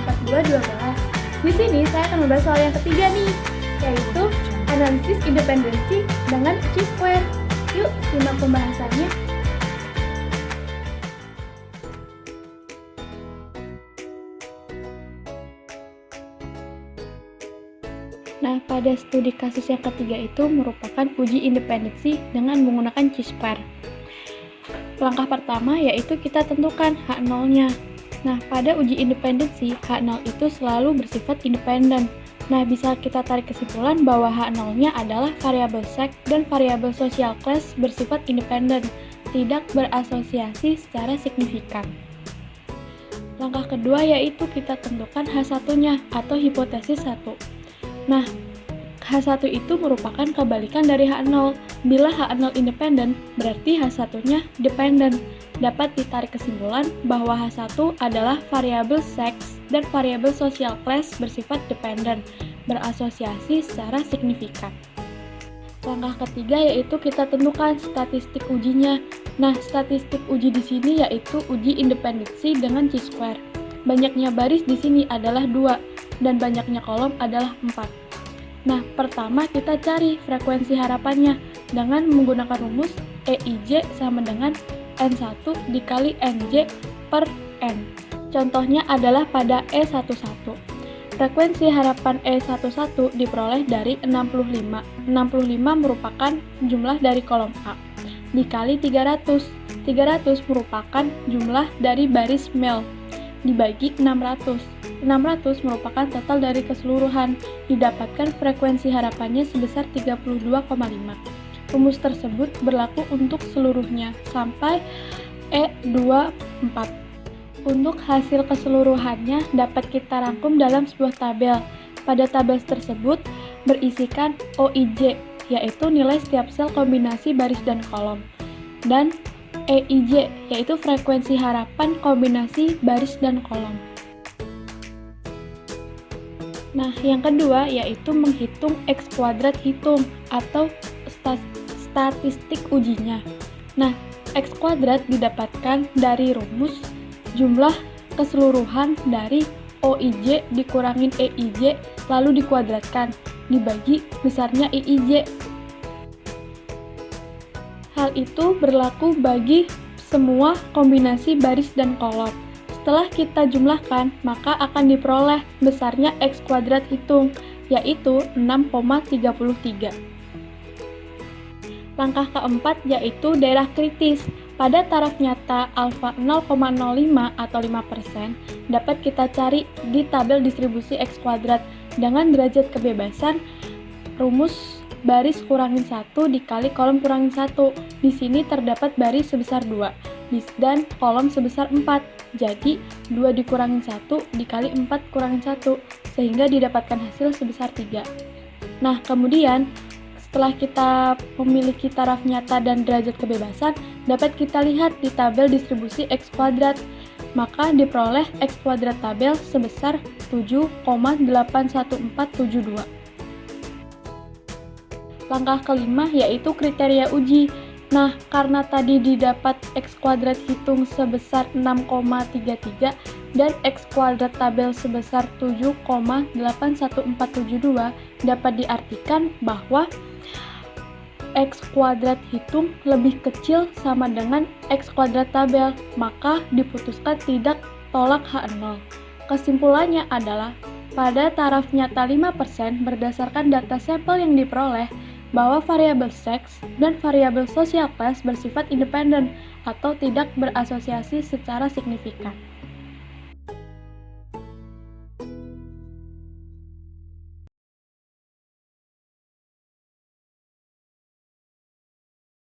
4212. Di sini saya akan membahas soal yang ketiga nih, yaitu analisis independensi dengan chi-square. Yuk, simak pembahasannya. Nah, pada studi kasus yang ketiga itu merupakan uji independensi dengan menggunakan chi-square. Langkah pertama yaitu kita tentukan H0-nya. Nah, pada uji independensi, H0 itu selalu bersifat independen. Nah, bisa kita tarik kesimpulan bahwa H0-nya adalah variabel sex dan variabel social class bersifat independen, tidak berasosiasi secara signifikan. Langkah kedua yaitu kita tentukan H1-nya atau hipotesis 1. Nah, H1 itu merupakan kebalikan dari H0. Bila H0 independen, berarti H1-nya dependen. Dapat ditarik kesimpulan bahwa H1 adalah variabel sex dan variabel social class bersifat dependen, berasosiasi secara signifikan. Langkah ketiga yaitu kita tentukan statistik ujinya. Nah, statistik uji di sini yaitu uji independensi dengan chi-square. Banyaknya baris di sini adalah 2 dan banyaknya kolom adalah 4. Nah, pertama kita cari frekuensi harapannya dengan menggunakan rumus EIJ sama dengan N1 dikali NJ per N. Contohnya adalah pada E11. Frekuensi harapan E11 diperoleh dari 65. 65 merupakan jumlah dari kolom A. Dikali 300. 300 merupakan jumlah dari baris mel. Dibagi 600. 600 merupakan total dari keseluruhan. Didapatkan frekuensi harapannya sebesar 32,5. Rumus tersebut berlaku untuk seluruhnya sampai E24. Untuk hasil keseluruhannya dapat kita rangkum dalam sebuah tabel. Pada tabel tersebut berisikan OIJ, yaitu nilai setiap sel kombinasi baris dan kolom, dan EIJ, yaitu frekuensi harapan kombinasi baris dan kolom. Nah, yang kedua yaitu menghitung X kuadrat hitung atau statistik ujinya. Nah, X kuadrat didapatkan dari rumus jumlah keseluruhan dari OIJ dikurangin EIJ lalu dikuadratkan dibagi besarnya EIJ. Hal itu berlaku bagi semua kombinasi baris dan kolom. Setelah kita jumlahkan, maka akan diperoleh besarnya X kuadrat hitung, yaitu 6,33. Langkah keempat yaitu daerah kritis. Pada taraf nyata alfa 0,05 atau 5%, dapat kita cari di tabel distribusi X kuadrat dengan derajat kebebasan rumus baris kurangin 1 dikali kolom kurangin 1. Di sini terdapat baris sebesar 2 dan kolom sebesar 4. Jadi, 2 dikurangin 1 dikali 4 kurangin 1, sehingga didapatkan hasil sebesar 3. Nah, kemudian, setelah kita memiliki taraf nyata dan derajat kebebasan, dapat kita lihat di tabel distribusi X kuadrat. Maka diperoleh X kuadrat tabel sebesar 7,81472. Langkah kelima yaitu kriteria uji. Nah, karena tadi didapat X kuadrat hitung sebesar 6,33 dan X kuadrat tabel sebesar 7,81472, dapat diartikan bahwa X kuadrat hitung lebih kecil sama dengan X kuadrat tabel, maka diputuskan tidak tolak H0. Kesimpulannya adalah, pada taraf nyata 5% berdasarkan data sampel yang diperoleh, bahwa variabel sex dan variabel social class bersifat independen atau tidak berasosiasi secara signifikan.